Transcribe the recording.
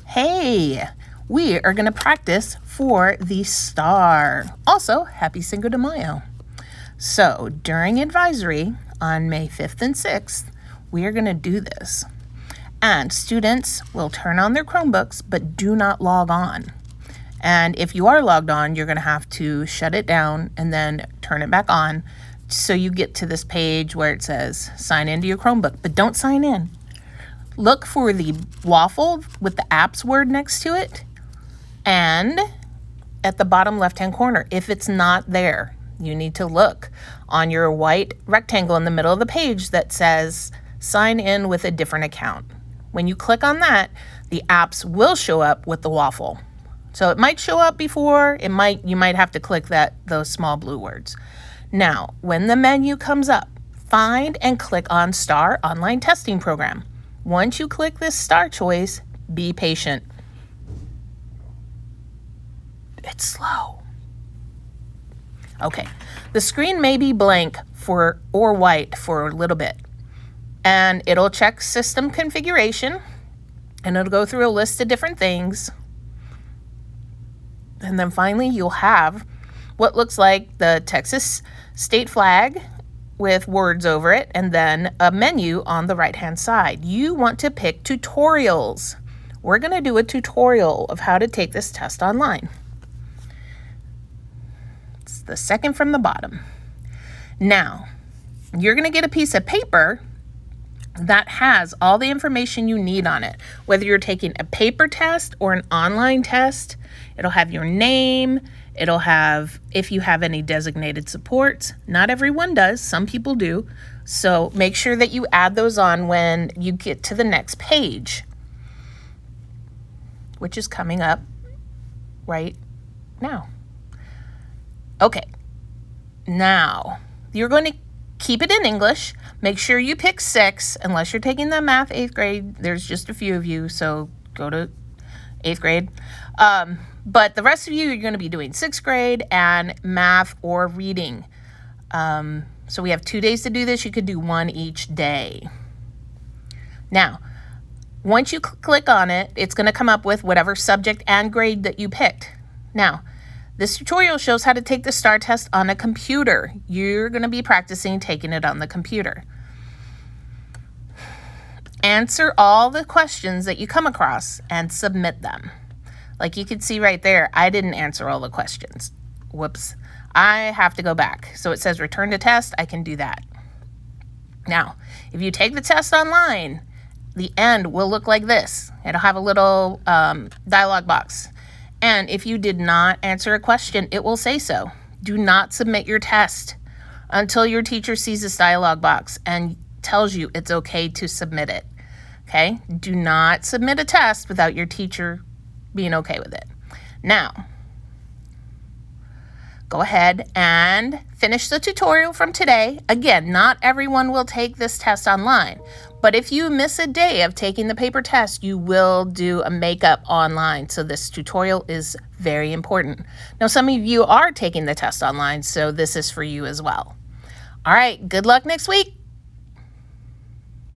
Hey, we are going to practice for the STAAR. Also, happy Cinco de Mayo. So, during advisory on May 5th and 6th, we are going to do this. And students will turn on their Chromebooks, but do not log on. And if you are logged on, you're going to have to shut it down and then turn it back on. So you get to this page where it says sign into your Chromebook, but don't sign in. Look for the waffle with the apps word next to it, and at the bottom left-hand corner, if it's not there, you need to look on your white rectangle in the middle of the page that says sign in with a different account. When you click on that, the apps will show up with the waffle. So it might show up before, you might have to click those small blue words. Now, when the menu comes up, find and click on STAAR Online Testing Program. Once you click this STAAR choice, be patient. It's slow. Okay, the screen may be blank or white for a little bit, and it'll check system configuration, and it'll go through a list of different things. And then finally, you'll have what looks like the Texas state flag with words over it, and then a menu on the right-hand side. You want to pick tutorials. We're going to do a tutorial of how to take this test online. It's the second from the bottom. Now, you're going to get a piece of paper that has all the information you need on it. Whether you're taking a paper test or an online test, it'll have your name. It'll have if you have any designated supports. Not everyone does. Some people do. So make sure that you add those on when you get to the next page, which is coming up right now. Okay. Now, you're going to keep it in English. Make sure you pick 6, unless you're taking the math 8th grade. There's just a few of you, so go to 8th grade. But the rest of you, you're going to be doing 6th grade and math or reading. So we have 2 days to do this. You could do 1 each day. Now, once you click on it, it's going to come up with whatever subject and grade that you picked. Now, this tutorial shows how to take the STAAR test on a computer. You're going to be practicing taking it on the computer. Answer all the questions that you come across and submit them. Like you can see right there, I didn't answer all the questions. Whoops. I have to go back. So it says return to test. I can do that. Now, if you take the test online, the end will look like this. It'll have a little dialog box. And if you did not answer a question, it will say so. Do not submit your test until your teacher sees this dialog box and tells you it's okay to submit it. Okay? Do not submit a test without your teacher being okay with it. Now, go ahead and finish the tutorial from today. Again, not everyone will take this test online, but if you miss a day of taking the paper test, you will do a makeup online. So this tutorial is very important. Now, some of you are taking the test online, so this is for you as well. All right, good luck next week.